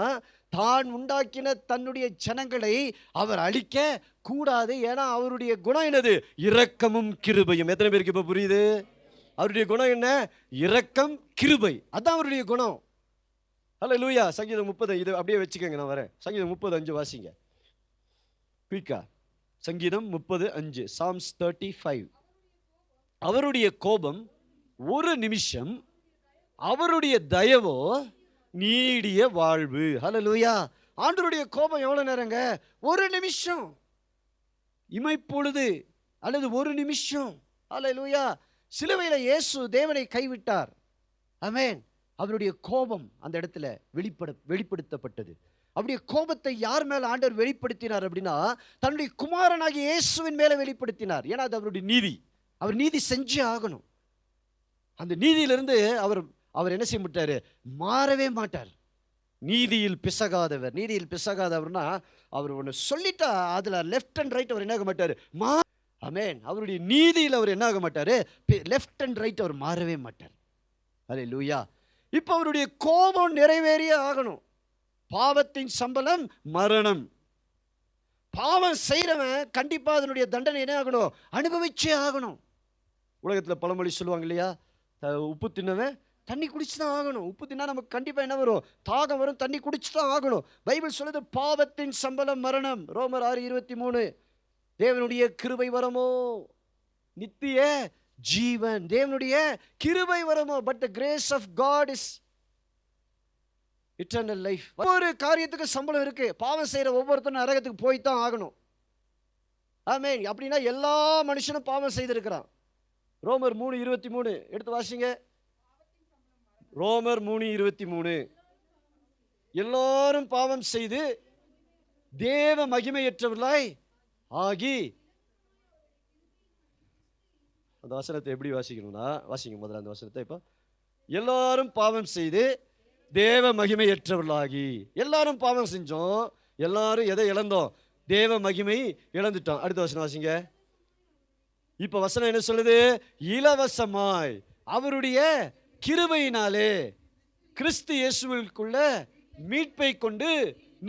தான் உண்டாக்கின தன்னுடைய ஜனங்களை அவர் அழிக்க கூடாது. ஏன்னா அவருடைய குணம் என்னது? இரக்கமும் கிருபையும். எத்தனை பேருக்கு இப்ப புரியுது? அவருடைய குணம் என்ன? இரக்கம், கிருபை. அதான் அவருடைய குணம். அல்லேலூயா. சங்கீதம் 30, இது அப்படியே வச்சுக்கோங்க, நான் வரேன். சங்கீதம் 30:5 வாசிங்க குயிக்கா. சங்கீதம் 30:5, Psalms 35. அவருடைய கோபம் ஒரு நிமிஷம், அவருடைய தயவோ நீடிய வாழ்வு. ஹல்லேலூயா. ஆண்டவருடைய கோபம் எவ்வளவு நேரங்க? ஒரு நிமிஷம், இமைப்பொழுது, அல்லது ஒரு நிமிஷம். ஹல்லேலூயா. சிலுவையில இயேசு தேவனை கைவிட்டார். ஆமென். அவருடைய கோபம் அந்த இடத்துல வெளிப்படுத்தப்பட்டது. அவருடைய கோபத்தை யார் மேல ஆண்டவர் வெளிப்படுத்தினார் அப்படின்னா, தன்னுடைய குமாரனாகிய இயேசுவின் மேல வெளிப்படுத்தினார். ஏன்னா அது அவருடைய நீதி. அவர் நீதி செஞ்சே ஆகணும். அந்த நீதியிலிருந்து அவர் என்ன செய்ய மாட்டாரு? மாறவே மாட்டார். நீதியில் பிசகாதவர். நீதியில் பிசகாதவர்னா, அவர் ஒன்று சொல்லிட்டா அதுல லெஃப்ட் அண்ட் ரைட் அவர் என்ன ஆக மாட்டாரு? ஆமென். அவருடைய நீதியில் அவர் என்ன ஆக மாட்டாரு? லெஃப்ட் அண்ட் ரைட் அவர் மாறவே மாட்டார். அல்லேலூயா. இப்போ அவருடைய கோபம் நிறைவேறியே ஆகணும். பாவத்தின் சம்பளம் மரணம். பாவம் செய்கிறவன் கண்டிப்பா அதனுடைய தண்டனை என்ன ஆகணும்? அனுபவிச்சே ஆகணும். உலகத்தில் பழமொழி சொல்லுவாங்க இல்லையா? உப்பு தின்னவன் தண்ணி குடிச்சு தான் ஆகணும். உப்பு தின்னா நமக்கு கண்டிப்பா என்ன வரும்? தாகம் வரும். தண்ணி குடிச்சு தான் ஆகணும். பைபிள் சொல்லுது, பாவத்தின் சம்பளம் மரணம். ரோமர் 6:23. தேவனுடைய கிருபை வரமோ நித்திய ஜீவன். தேவனுடைய கிருபை வரமோ, but the grace of God is eternal life. ஒவ்வொரு காரியத்துக்கு சம்பளம் இருக்கு. பாவம் செய்யற ஒவ்வொருத்தரும் நரகத்துக்கு போய் தான் ஆகணும். ஆமென். அப்படின்னா எல்லா மனுஷனும் பாவம் செய்திருக்கிறான். ரோமர் 3:23 எடுத்து வாசிங்க. ரோமர் 3:23. எல்லாரும் பாவம் செய்து தேவ மகிமையற்றவர்களாய் ஆகி, அந்த வசனத்தை எப்படி வாசிக்கணும்னா, வாசிங்க முதல்ல அந்த வசனத்தை. இப்போ எல்லாரும் பாவம் செய்து தேவ மகிமையற்றவர்களாகி. எல்லாரும் பாவம் செஞ்சோம். எல்லாரும் எதை இழந்தோம்? தேவ மகிமை இழந்துட்டோம். அடுத்த வசனம் வாசிங்க. இப்ப வசனம் என்ன சொல்லுது? இலவசமாய் அவருடைய கிருபையினாலே கிறிஸ்து இயேசுவுக்குள்ள மீட்பை கொண்டு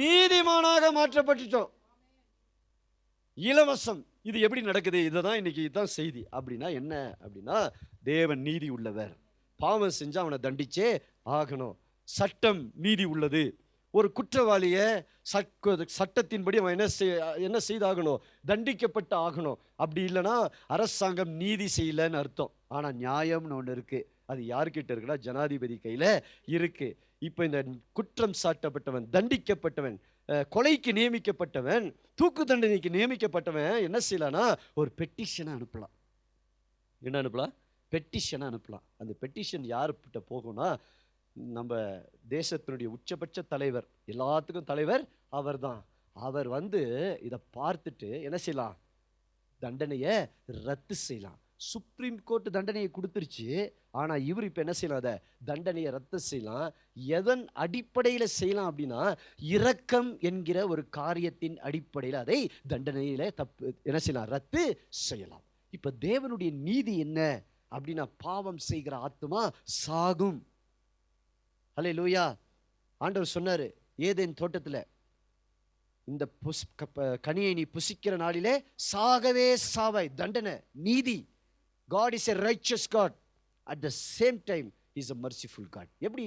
நீதிமானாக மாற்றப்பட்டுட்டோம். இலவசம். இது எப்படி நடக்குது? இதுதான் இன்னைக்கு இதுதான் செய்தி. அப்படின்னா என்ன அப்படின்னா, தேவன் நீதி உள்ளவர். பாவம் செஞ்சா அவனை தண்டிச்சே ஆகணும். சட்டம் நீதி உள்ளது. ஒரு குற்றவாளியை சட்டத்தின்படி அவன் என்ன செய்தாகணும்? தண்டிக்கப்பட்டு ஆகணும். அப்படி இல்லைன்னா அரசாங்கம் நீதி செய்யலன்னு அர்த்தம். ஆனால் நியாயம்னு ஒன்று இருக்கு. அது யார்கிட்ட இருக்குன்னா, ஜனாதிபதி கையில் இருக்கு. இப்போ இந்த குற்றம் சாட்டப்பட்டவன், தண்டிக்கப்பட்டவன், கொலைக்கு நியமிக்கப்பட்டவன், தூக்கு தண்டனைக்கு நியமிக்கப்பட்டவன் என்ன செய்யலாம்னா, ஒரு பெட்டிஷனை அனுப்பலாம். என்ன அனுப்பலாம்? பெட்டிஷனை அனுப்பலாம். அந்த பெட்டிஷன் யார்கிட்ட போகும்னா, நம்ம தேசத்தினுடைய உச்சபட்ச தலைவர், எல்லாத்துக்கும் தலைவர் அவர் தான். அவர் இதை பார்த்துட்டு என்ன செய்யலாம்? தண்டனையை ரத்து செய்யலாம். சுப்ரீம் கோர்ட் தண்டனையை கொடுத்துருச்சு. ஆனா இவர் இப்ப என்ன செய்யலாம்? அதை தண்டனையை ரத்து செய்யலாம். எதன் அடிப்படையில் செய்யலாம் அப்படின்னா, இரக்கம் என்கிற ஒரு காரியத்தின் அடிப்படையில் அதை தண்டனையில என்ன செய்யலாம்? ரத்து செய்யலாம். இப்ப தேவனுடைய நீதி என்ன அப்படின்னா, பாவம் செய்கிற ஆத்துமா சாகும். அல்லேலூயா. ஆண்டவர் சொன்னாரு, ஏதேன் தோட்டத்தில், இந்த கனியை நீ புசிக்கிற நாளிலே சாகவே சாவாய். தண்டனை, நீதி. God is a righteous God. At the same time he is a merciful God. எப்படி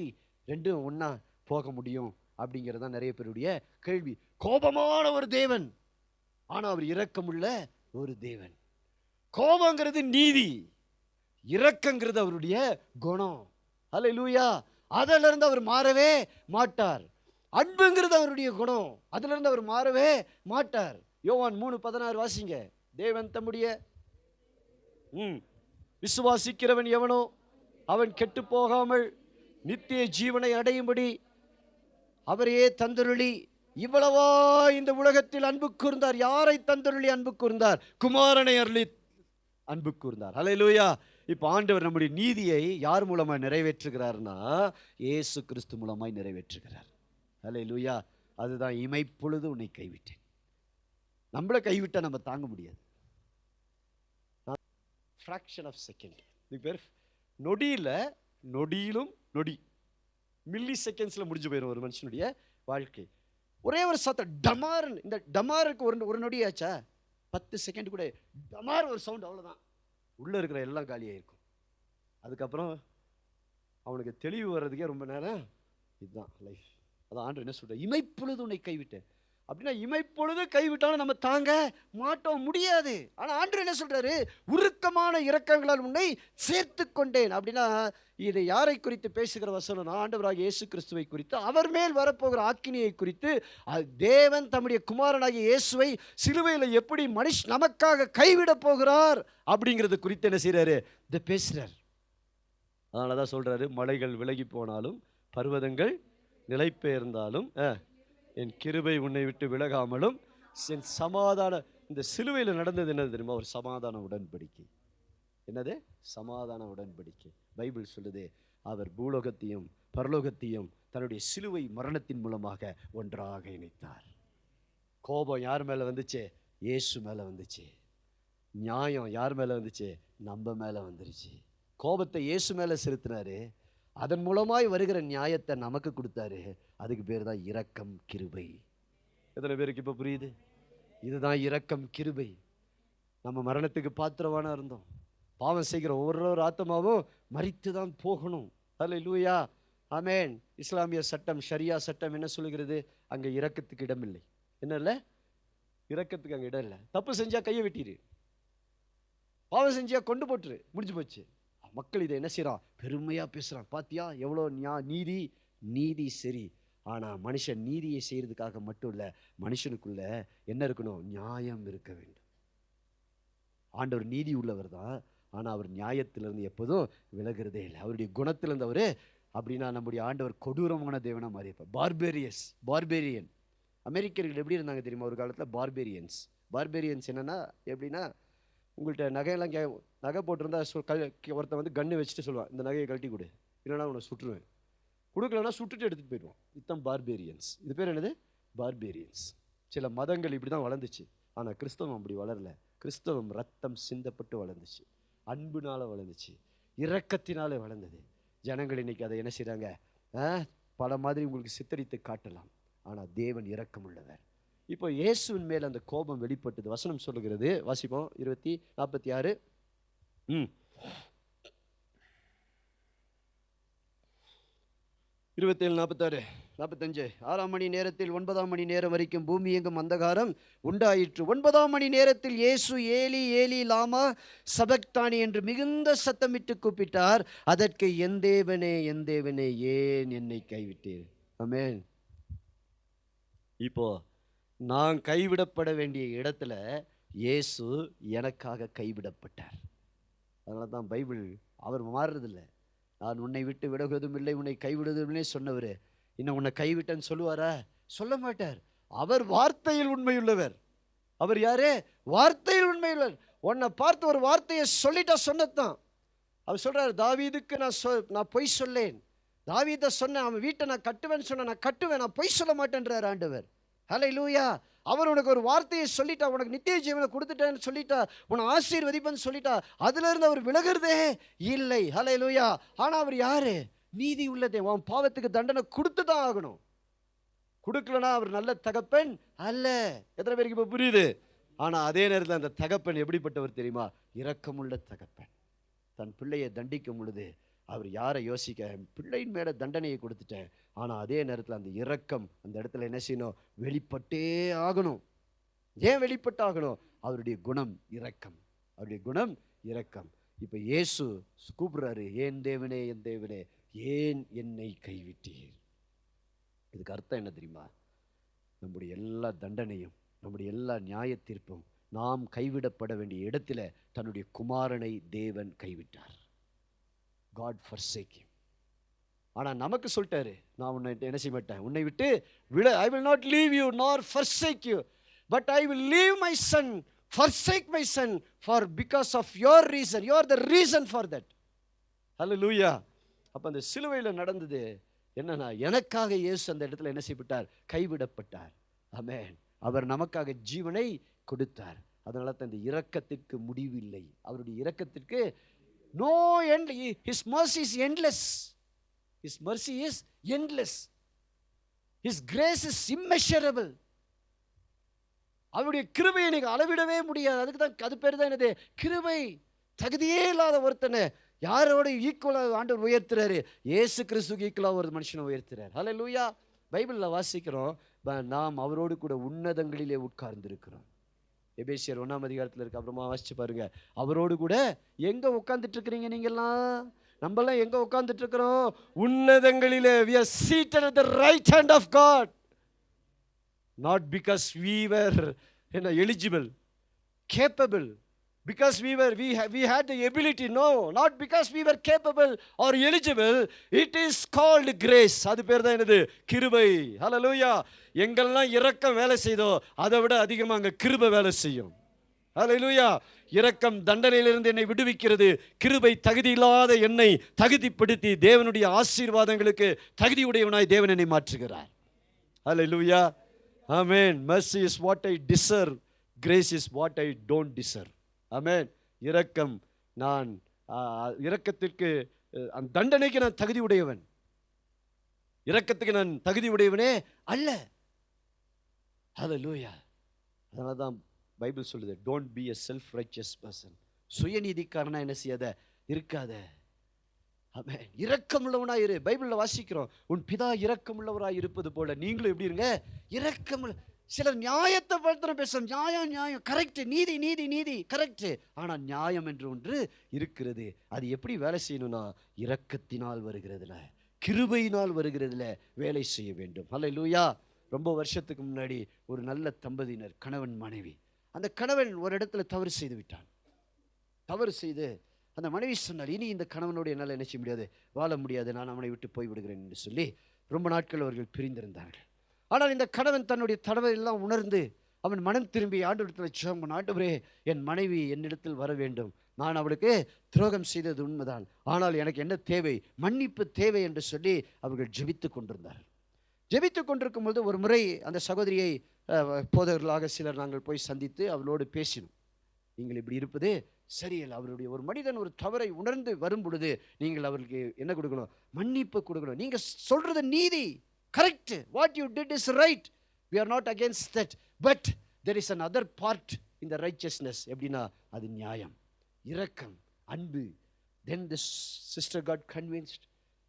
ரெண்டும் ஒண்ணா போக முடியும் அப்படிங்கிறதா நிறைய பேருடைய கேள்வி. கோபமான ஒரு தேவன், ஆனா அவர் இரக்கமுள்ள ஒரு தேவன். கோபங்கிறது நீதி, இரக்கங்கிறது அவருடைய குணம். ஹல்லேலூயா. அதிலிருந்து இருந்து அவர் மாறவே மாட்டார். அன்புங்கிறது அவருடைய குணம், அதுல இருந்து அவர் மாறவே மாட்டார். யோவான் 3:16 வாசிங்க. தேவன் தம்முடைய விசுவாசிக்கிறவன் எவனோ அவன் கெட்டு போகாமல் நித்திய ஜீவனை அடையும்படி அவரையே தந்தருளி இவ்வளவா இந்த உலகத்தில் அன்பு கூர்ந்தார். யாரை தந்தருளி அன்பு கூர்ந்தார்? குமாரனை அருளி அன்பு கூர்ந்தார். ஹல்லேலூயா. இப்ப ஆண்டவர் நம்முடைய நீதியை யார் மூலமா நிறைவேற்றுகிறார்னா இயேசு கிறிஸ்து மூலமாய் நிறைவேற்றுகிறார். ஹல்லேலூயா. அதுதான் இமைப்பொழுது உன்னை கைவிட்டேன். நம்மளை கைவிட்டா நம்ம தாங்க முடியாது. ஃப்ராக்ஷன் ஆஃப் செகண்ட், இதுக்கு பேர் நொடியில, நொடியிலும் நொடி, மில்லி செகண்ட்ஸ்ல முடிஞ்சு போயிடும் ஒரு மனுஷனுடைய வாழ்க்கை. ஒரே ஒரு சத்தம் டமார். இந்த டமாருக்கு ஒரு நொடியாச்சா? 10 செகண்ட் கூட டமார் ஒரு சவுண்ட், அவ்வளோதான். உள்ள இருக்கிற எல்லாம் காலியாக இருக்கும். அதுக்கப்புறம் அவனுக்கு தெளிவு வர்றதுக்கே ரொம்ப நேரம். இதுதான் லைஃப். அதான் ஆண்டவர் என்ன சொல்ற, இமைப்பொழுது உன்னை கைவிட்டேன். அப்படின்னா இமைப்பொழுது கைவிட்டாலும் நம்ம தாங்க மாட்டோம், முடியாது. ஆனா ஆண்டவர் என்ன சொல்றாரு, உருக்கமான இரக்கங்களால் உன்னை சேர்த்து கொண்டேன். அப்படின்னா இதை யாரை குறித்து பேசுகிற வசனம்? ஆண்டவராகிய இயேசு கிறிஸ்துவை குறித்து, அவர் மேல் வரப்போகிற ஆக்கினியை குறித்து. தேவன் தம்முடைய குமாரனாகிய இயேசுவை சிலுவையில் எப்படி நமக்காக கைவிட போகிறார் அப்படிங்கிறது குறித்து என்ன செய்யறாரு, இதை பேசுறார். அதனாலதான் சொல்றாரு, மலைகள் விலகி போனாலும் பர்வதங்கள் நிலைபெயர்ந்தாலும் என் கிருபை உன்னை விட்டு விலகாமலும் என் சமாதான. இந்த சிலுவையில் நடந்தது என்னது தெரியுமா? ஒரு சமாதான உடன்படிக்கை. என்னது? சமாதான உடன்படிக்கை. பைபிள் சொல்லுது, அவர் பூலோகத்தையும் பரலோகத்தையும் தன்னுடைய சிலுவை மரணத்தின் மூலமாக ஒன்றாக இணைத்தார். கோபம் யார் மேல வந்துச்சு? இயேசு மேல வந்துச்சு. நியாயம் யார் மேல வந்துச்சு? நம்ம மேல வந்துருச்சு. கோபத்தை இயேசு மேல செலுத்தினாரு, அதன் மூலமாய் வருகிற நியாயத்தை நமக்கு கொடுத்தாரு. அதுக்கு பேர் தான் இரக்கம், கிருபை. எத்தனை பேருக்கு இப்ப புரியுது? இதுதான் இரக்கம், கிருபை. நம்ம மரணத்துக்கு பாத்திரவானா இருந்தோம். பாவம் செய்கிற ஒவ்வொரு ஆத்மாவும் மரித்து தான் போகணும். ஹல்லேலூயா, ஆமென். இஸ்லாமிய சட்டம், ஷரியா சட்டம் என்ன சொல்லுகிறது? அங்க இரக்கத்துக்கு இடம் இல்லை. என்ன இல்லை? இரக்கத்துக்கு அங்க இடம் இல்லை. தப்பு செஞ்சா கையை வெட்டிடு, பாவம் செஞ்சா கொண்டு போட்டுரு, முடிஞ்சு போச்சு. மக்கள் இதை என்ன செய்யறான்? பெருமையா பேசுறான். பாத்தியா எவ்வளோ நீதி. நீதி சரி, ஆனா மனுஷன் நீதியை செய்யறதுக்காக மட்டும் இல்ல, மனுஷனுக்குள்ள என்ன இருக்கணும்? நியாயம் இருக்க வேண்டும். ஆண்டவர் நீதி உள்ளவர் தான், ஆனா அவர் நியாயத்திலிருந்து எப்போதும் விலகிறதே இல்லை. அவருடைய குணத்திலிருந்து அவரு. அப்படின்னா நம்முடைய ஆண்டவர் கொடூரமான தேவனா மாறியப்ப பார்பேரியன். அமெரிக்கர்கள் எப்படி இருந்தாங்க தெரியுமா? ஒரு காலத்துல பார்பேரியன்ஸ் என்னன்னா எப்படின்னா, உங்கள்கிட்ட நகையெல்லாம் நகை போட்டிருந்தா ஒருத்தன் வந்து கண்ணு வச்சுட்டு சொல்லுவான், இந்த நகையை கழட்டி கொடு, இல்லைனா உன்னை சுட்டுருவேன். கொடுக்கலன்னா சுட்டுட்டு எடுத்துகிட்டு போயிடுவான். இதுதான் பார்பேரியன்ஸ். இது பேர் என்னது? பார்பேரியன்ஸ். சில மதங்கள் இப்படி தான் வளர்ந்துச்சு, ஆனால் கிறிஸ்தவம் அப்படி வளரல. கிறிஸ்தவம் ரத்தம் சிந்தப்பட்டு வளர்ந்துச்சு, அன்புனால வளர்ந்துச்சு, இரக்கத்தினாலே வளர்ந்தது. ஜனங்கள் இன்னைக்கு அதை என்ன செய்கிறாங்க? பல மாதிரி உங்களுக்கு சித்தரித்து காட்டலாம், ஆனால் தேவன் இரக்கம் உள்ளவர். இப்போ இயேசுவின் மேல் அந்த கோபம் வெளிப்பட்டது. வசனம் சொல்லுகிறது, வாசிப்போம். 46 27 46 45. 6ஆம் மணி நேரத்தில் 9ஆம் மணி நேரம் வரைக்கும் பூமி எங்கும் அந்தகாரம் உண்டாயிற்று. 9ஆம் மணி நேரத்தில் இயேசு ஏலி ஏலி லாமா சபக்தானி என்று மிகுந்த சத்தமிட்டு கூப்பிட்டார். அதற்கு என் தேவனே ஏன் என்னை கைவிட்டீர்? ஆமென். இப்போ நான் கைவிடப்பட வேண்டிய இடத்துல இயேசு எனக்காக கைவிடப்பட்டார். அதனால தான் பைபிள் அவர் மாறுறதில்லை. நான் உன்னை விட்டு விலகுவதும் இல்லை, உன்னை கைவிடுவதும் இல்லை சொன்னவர் இன்னும் உன்னை கைவிட்டேன்னு சொல்லுவாரா? சொல்ல மாட்டார். அவர் வார்த்தையில் உண்மையுள்ளவர். அவர் யாரு? வார்த்தையில் உண்மையுள்ளவர். உன்னை பார்த்து ஒரு வார்த்தையை சொல்லிட்டா சொன்னதான். அவர் சொல்றாரு, தாவீதுக்கு நான் பொய் சொல்லேன். தாவீதை சொன்னேன், அவன் வீட்டை நான் கட்டுவேன்னு சொன்ன, நான் கட்டுவேன், நான் பொய் சொல்ல மாட்டேன்றார் ஆண்டவர். ஹல்லேலூயா. அவர் உனக்கு ஒரு வார்த்தையை சொல்லிட்டா, உனக்கு நித்திய ஜீவனை கொடுத்துட்டேன்னு சொல்லிட்டா, உன்னை ஆசீர்வதிப்பேன்னு சொல்லிட்டா, அதுல இருந்து அவர் விலகிறதே இல்லை. ஹல்லேலூயா. ஆனா அவர் யாரு? நீதி உள்ளதே. அவன் பாவத்துக்கு தண்டனை கொடுத்து தான் ஆகணும். கொடுக்கலனா அவர் நல்ல தகப்பன் அல்ல. எத்தனை பேருக்கு இப்போ புரியுது? ஆனா அதே நேரத்தில் அந்த தகப்பன் எப்படிப்பட்டவர் தெரியுமா? இரக்கமுள்ள தகப்பன். தன் பிள்ளையை தண்டிக்கும் பொழுது அவர் யாரை யோசிக்க, பிள்ளையின் மேல தண்டனையை கொடுத்துட்டேன், ஆனா அதே நேரத்தில் அந்த இரக்கம் அந்த இடத்துல என்ன செய்யணும்? வெளிப்பட்டே ஆகணும். ஏன் வெளிப்பட்டாகணும்? அவருடைய குணம் இரக்கம். அவருடைய குணம் இரக்கம். இப்ப இயேசு கூப்பிடுறாரு, என் தேவனே என் தேவனே ஏன் என்னை கைவிட்டீர்? இதுக்கு அர்த்தம் என்ன தெரியுமா? நம்முடைய எல்லா தண்டனையும், நம்முடைய எல்லா நியாய தீர்ப்பும், நாம் கைவிடப்பட வேண்டிய இடத்துல தன்னுடைய குமாரனை தேவன் கைவிட்டார். God forsake him. ஆனா நமக்கு சொல்லிட்டாரு, நான் உன்னை என்ன செய்ய மாட்டேன், உன்னை விட்டு விட, I will not leave you nor forsake you, but I will leave my son, forsake my son, for because of your reason, you are the reason for that. Hallelujah. அப்ப அந்த சிலுவையில் நடந்தது என்னன்னா, எனக்காக இயேசு அந்த இடத்துல என்ன செய்யப்பட்டார்? கைவிடப்பட்டார். ஆமென். அவர் நமக்காக ஜீவனை கொடுத்தார். அதனால தான் இந்த இரக்கத்திற்கு முடிவில்லை. அவருடைய இரக்கத்திற்கு no end. His mercy is endless. His mercy is endless. His grace is immeasurable. அவருடைய கிருபையை நீங்க அளவிடவே முடியாது. அதுக்கு தான் அது பேர் தான் என்னது? கிருபை. தகுதியே இல்லாத ஒருத்தனை யாரோட ஈக்குவலாக ஆண்டவர் உயர்த்துறாரு? இயேசு கிறிஸ்துக்கு ஈக்குவலாக ஒரு மனுஷனை உயர்த்துறாரு. ஹல்லேலூயா. பைபிளில் வாசிக்கிறோம், நாம் அவரோடு கூட உன்னதங்களிலே உட்கார்ந்திருக்கிறோம். எபேசியர் 1ஆம் அதிகாரத்தில் இருக்கு. அப்புறமா வாசிச்சு பாருங்க. அவரோடு கூட எங்க உட்கார்ந்துட்டு இருக்கிறீங்க நீங்கெல்லாம்? நம்மெல்லாம் எங்க உட்கார்ந்துட்டு இருக்கிறோம்? உன்னதங்களிலே. we are seated at the right hand of God, not because we were eligible, capable, because we had the ability. No, not because we were capable or eligible. It is called grace. அது பேர் தான் என்னது? கிருபை. ஹல்லேலூயா. எங்கெல்லாம் இரக்கம் வேலை செய்தோ அதை விட அதிகமாக அங்கே கிருபை வேலை செய்யும். ஹல்லேலூயா. இரக்கம் தண்டனையிலிருந்து என்னை விடுவிக்கிறது. கிருபை தகுதி இல்லாத என்னை தகுதிப்படுத்தி தேவனுடைய ஆசீர்வாதங்களுக்கு தகுதியுடையவனாய் தேவன் என்னை மாற்றுகிறார். ஹல்லேலூயா. ஆமென். mercy is what I deserve, grace is what I don't deserve. ஆமென். இரக்கம், நான் இரக்கத்திற்கு அந்த தண்டனைக்கு நான் தகுதி உடையவன், இரக்கத்துக்கு நான் தகுதி உடையவனே அல்ல. ஹல்லேலூயா. அதனால தான் பைபிள் சொல்லுது, don't be a self righteous person. சுயநீதிக்காரனா என்ன செய்யாத இருக்காத. ஆமென். இரக்கமுள்ளவனாய் இரு. பைபிளில் வாசிக்கிறோம், உன் பிதா இரக்கமுள்ளவராய் இருப்பது போல நீங்களும் எப்படி இருங்க? இரக்கம். சிலர் நியாயத்தை பற்றி பேசும். நியாயம் நியாயம் கரெக்ட், நீதி நீதி நீதி கரெக்ட். ஆனால் நியாயம் என்று ஒன்று இருக்கிறது. அது எப்படி வேலை செய்யணும்னா, இரக்கத்தினால் வருகிறதுல, கிருபையினால் வருகிறதுல வேலை செய்ய வேண்டும். ஹல்லேலூயா. ரொம்ப வருஷத்துக்கு முன்னாடி ஒரு நல்ல தம்பதியினர், கணவன் மனைவி. அந்த கணவன் ஒரு இடத்துல தவறு செய்து விட்டான். தவறு செய்து அந்த மனைவி சொன்னார், இனி இந்த கணவனோடு என்னால் என்ன செய்ய முடியாது, வாழ முடியாது, நான் அவனை விட்டு போய்விடுகிறேன் என்று சொல்லி ரொம்ப நாட்கள் அவர்கள் பிரிந்திருந்தார்கள். ஆனால் இந்த கணவன் தன்னுடைய தடவையெல்லாம் உணர்ந்து அவன் மனம் திரும்பி ஆண்டவரிடத்தில் ஜெபம் பண்ணான். ஆண்டவரே, என் மனைவி என்னிடத்தில் வர வேண்டும், நான் அவளுக்கு துரோகம் செய்தது உண்மைதான், ஆனால் எனக்கு என்ன தேவை, மன்னிப்பு தேவை என்று சொல்லி அவர்கள் ஜெபித்து கொண்டிருந்தார்கள். ஜெபித்து கொண்டிருக்கும் போது ஒரு முறை அந்த சகோதரியை போதகர்களாக சிலர் நாங்கள் போய் சந்தித்து அவளோடு பேசினோம். நீங்கள் இப்படி இருப்பது சரியில்லை. அவருடைய ஒரு மனிதன் ஒரு தவறை உணர்ந்து வரும் பொழுது நீங்கள் அவருக்கு என்ன கொடுக்கணும்? மன்னிப்பு கொடுக்கணும். நீங்கள் சொல்றது நீதி, correct, what you did is right, we are not against that, but there is another part in the righteousness. எப்படின்னா அது நியாயம், இரக்கம், அன்பு. Then this sister got convinced,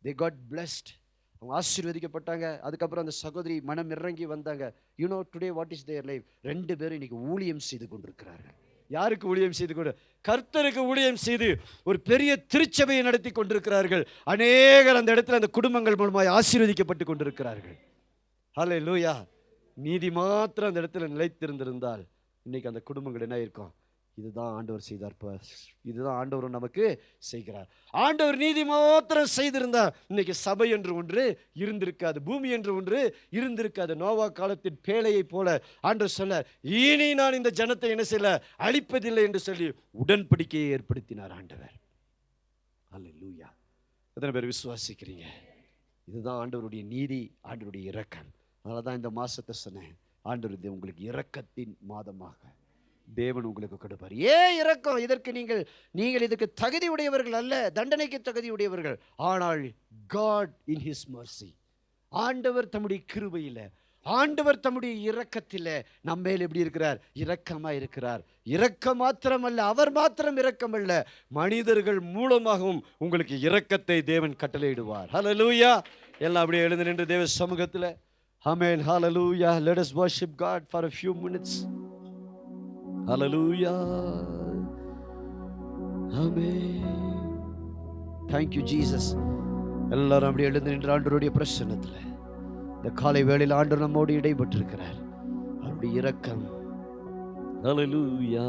they got blessed, அவங்க ஆசீர்வதிக்கப்பட்டாங்க. அதுக்கப்புறம் அந்த சகோதரி மனம் இறங்கி வந்தாங்க. you know today what is their life? ரெண்டு பேரும் இன்னைக்கு ஊழியம் செய்து கொண்டிருக்கிறார்கள். யாருக்கு ஊழியம் செய்து கொண்டு? கர்த்தருக்கு ஊழியம் செய்து ஒரு பெரிய திருச்சபையை நடத்தி கொண்டிருக்கிறார்கள். அநேகர் அந்த இடத்துல அந்த குடும்பங்கள் மூலமாக ஆசீர்வதிக்கப்பட்டு கொண்டிருக்கிறார்கள். ஹல்லேலூயா. நீதி மாத்திரம் அந்த இடத்துல நிலைத்திருந்திருந்தால் இன்னைக்கு அந்த குடும்பங்கள் என்ன இருக்கும்? இதுதான் ஆண்டவர் செய்தார், இதுதான் ஆண்டவர் நமக்கு செய்கிறார். ஆண்டவர் நீதி மாத்திரம் செய்திருந்தார் இன்னைக்கு சபை என்று ஒன்று இருந்திருக்காது, பூமி என்று ஒன்று இருந்திருக்காது. நோவா காலத்தின் பேழையை போல ஆண்டவர் சொல்ல, இனி நான் இந்த ஜனத்தை என்ன செய்யல, அழிப்பதில்லை என்று சொல்லி உடன்படிக்கையை ஏற்படுத்தினார் ஆண்டவர். அல்லேலூயா. எத்தனை பேர் விசுவாசிக்கிறீங்க? இதுதான் ஆண்டவருடைய நீதி, ஆண்டவருடைய இரக்கம். அதனால தான் இந்த மாசத்தை சொன்னேன், ஆண்டவர் உங்களுக்கு இரக்கத்தின் மாதமாக தேவன் உங்களுக்கு கொடுப்பார். ஏன் இரக்கம்? இதற்கு நீங்கள் இதுக்கு தகுதி உடையவர்கள் அல்ல, தண்டனைக்கு தகுதி உடையவர்கள். ஆனால் God in his mercy, ஆண்டவர் தம்முடைய கிருபையில, ஆண்டவர் தம்முடைய இரக்கத்தில் நம்ம மேல் எப்படி இருக்கிறார்? இரக்கமா இருக்கிறார். இரக்கம் மாத்திரமல்ல, அவர் மாத்திரம் இரக்கமல்ல, மனிதர்கள் மூலமாகவும் உங்களுக்கு இரக்கத்தை தேவன் கட்டளையிடுவார். ஹல்லேலூயா. எல்லாம் அப்படியே எழுந்து நின்று தேவ சமூகத்தில் ஆமென். ஹல்லேலூயா. Let us worship God for a few minutes. Hallelujah. Amen. Thank you Jesus. எல்லாரும் அப்படியே எழுந்து நின்று ஆண்டவருடைய பிரசன்னத்தில் இந்த காலை வேளையில் ஆண்டவர் நம்மோடு இடைப்பட்டிருக்கிறார். அவருடைய இரக்கம். ஹல்லேலூயா.